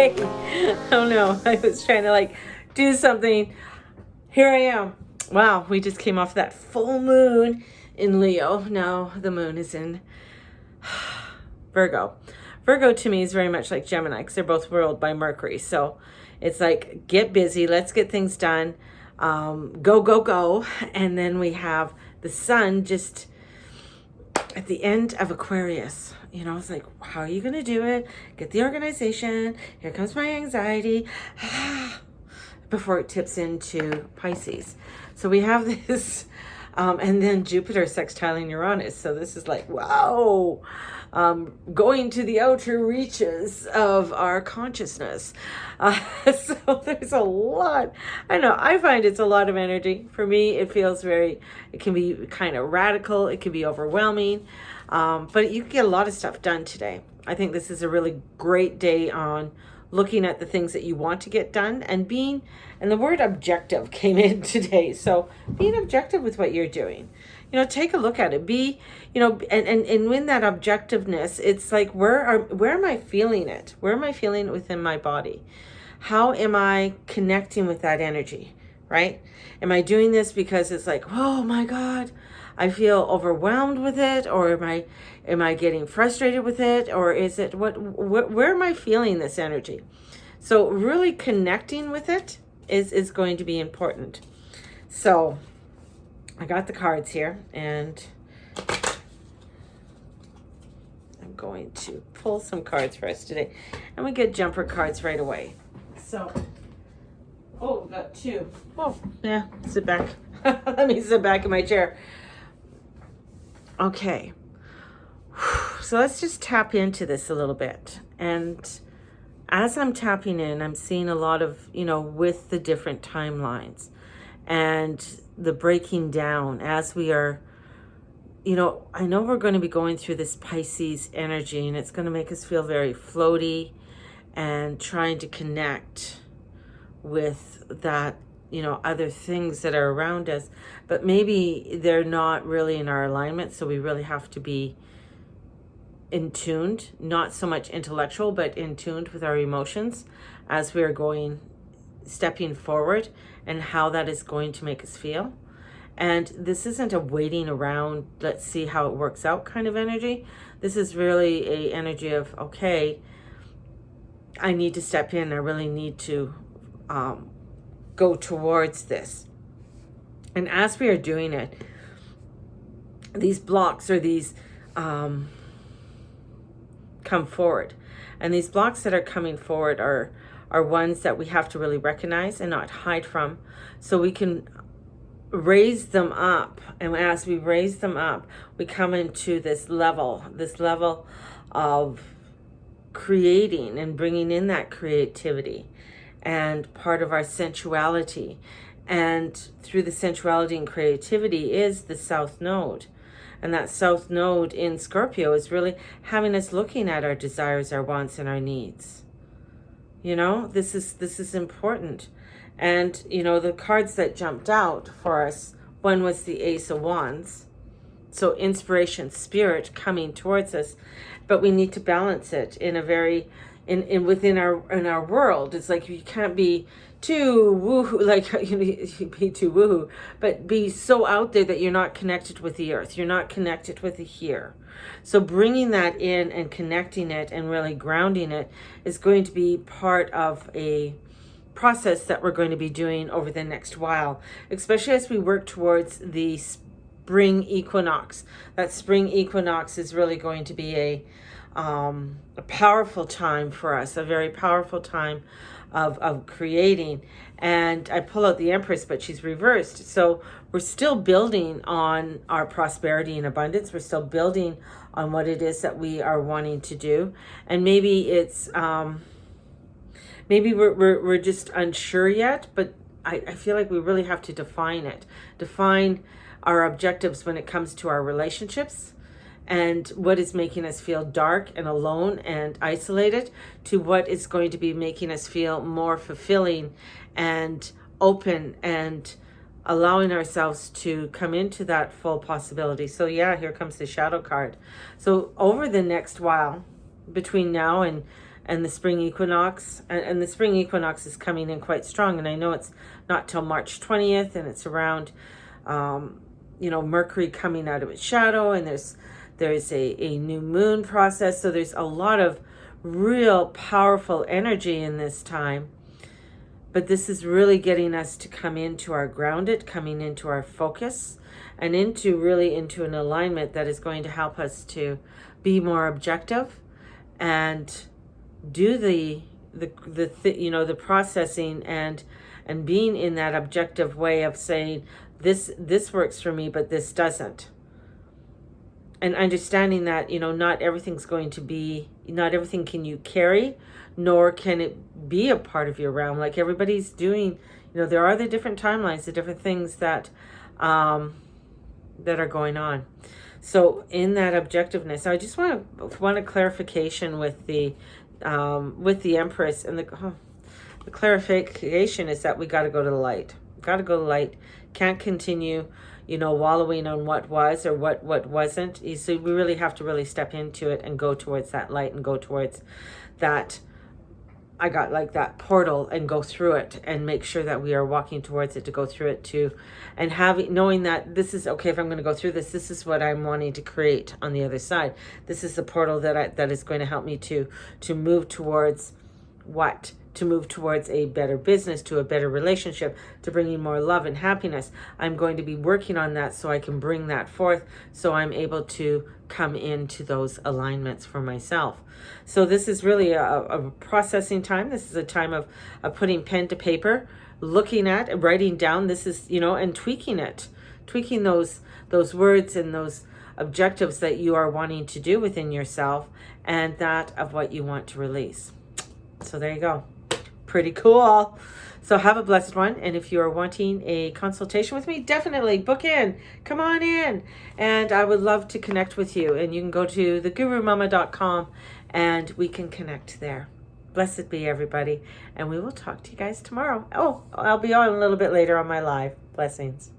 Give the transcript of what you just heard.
Oh no, I was trying to do something. Here I am. Wow, we just came off that full moon in Leo. Now the moon is in Virgo. Virgo to me is very much like Gemini because they're both ruled by Mercury. So it's like, get busy, let's get things done. Go, go, go. And then we have the sun just at the end of Aquarius. You know, it's like, how are you going to do it? Get the organization. Here comes my anxiety. Before it tips into Pisces. So we have this, and then Jupiter sextiling Uranus. So this is like, wow, going to the outer reaches of our consciousness. So there's a lot. I know, I find it's a lot of energy. For me, it feels it can be kind of radical. It can be overwhelming. But you can get a lot of stuff done today. I think this is a really great day on looking at the things that you want to get done and the word objective came in today. So being objective with what you're doing, take a look at it, and in that objectiveness, it's like, where am I feeling it? Where am I feeling it within my body? How am I connecting with that energy, right? Am I doing this because it's like, oh my God, I feel overwhelmed with it, or am I getting frustrated with it, or is it where am I feeling this energy? So really connecting with it is going to be important. So I got the cards here, and I'm going to pull some cards for us today, and we get jumper cards right away. So, oh, we got two. Oh, yeah, sit back. Let me sit back in my chair. Okay, so let's just tap into this a little bit. And as I'm tapping in, I'm seeing a lot of, with the different timelines and the breaking down as we are, I know we're going to be going through this Pisces energy, and it's going to make us feel very floaty and trying to connect with that, other things that are around us, but maybe they're not really in our alignment. So we really have to be in tuned, not so much intellectual, but in tuned with our emotions as we are stepping forward, and how that is going to make us feel. And this isn't a waiting around, let's see how it works out kind of energy. This is really a energy of, okay, I need to step in. I really need to go towards this. And as we are doing it, these blocks or these come forward. And these blocks that are coming forward are ones that we have to really recognize and not hide from, so we can raise them up. And as we raise them up, we come into this level of creating and bringing in that creativity and part of our sensuality. And through the sensuality and creativity is the South Node. And that South Node in Scorpio is really having us looking at our desires, our wants, and our needs. This is important. And, the cards that jumped out for us, one was the Ace of Wands. So inspiration, spirit coming towards us, but we need to balance it in a very, within our world. It's like, you can't be too woohoo, be too woohoo, but be so out there that you're not connected with the earth. You're not connected with the here. So bringing that in and connecting it and really grounding it is going to be part of a process that we're going to be doing over the next while, especially as we work towards the spring equinox. That spring equinox is really going to be a powerful time for us, a very powerful time of creating. And I pull out the Empress, but she's reversed. So we're still building on our prosperity and abundance. We're still building on what it is that we are wanting to do. And maybe it's, maybe we're just unsure yet, but I feel like we really have to define our objectives when it comes to our relationships, and what is making us feel dark and alone and isolated, to what is going to be making us feel more fulfilling and open and allowing ourselves to come into that full possibility. So yeah, here comes the shadow card. So over the next while, between now and and the spring equinox. And the spring equinox is coming in quite strong. And I know it's not till March 20th, and it's around, Mercury coming out of its shadow, and there's a new moon process. So there's a lot of real powerful energy in this time. But this is really getting us to come into our grounded, coming into our focus, and into an alignment that is going to help us to be more objective and do the processing and being in that objective way of saying this works for me, but this doesn't. And understanding that, not everything can you carry, nor can it be a part of your realm. Like everybody's doing, there are the different timelines, the different things that are going on. So in that objectiveness, I just want a clarification with the Empress, and the clarification is that we got to go to the light. Got to go to the light. Can't continue, wallowing on what was or what wasn't. So we really have to really step into it and go towards that light and go towards that. I got like that portal and go through it and make sure that we are walking towards it to go through it too. And knowing that this is okay, if I'm going to go through this is what I'm wanting to create on the other side. This is the portal that is going to help me to move towards what? To move towards a better business, to a better relationship, to bringing more love and happiness. I'm going to be working on that so I can bring that forth, so I'm able to come into those alignments for myself. So this is really a processing time. This is a time of putting pen to paper, looking at and writing down. This is, and tweaking those words and those objectives that you are wanting to do within yourself, and that of what you want to release. So there you go. Pretty cool. So have a blessed one. And if you are wanting a consultation with me, definitely book in. Come on in. And I would love to connect with you. And you can go to thegurumama.com and we can connect there. Blessed be everybody. And we will talk to you guys tomorrow. Oh, I'll be on a little bit later on my live. Blessings.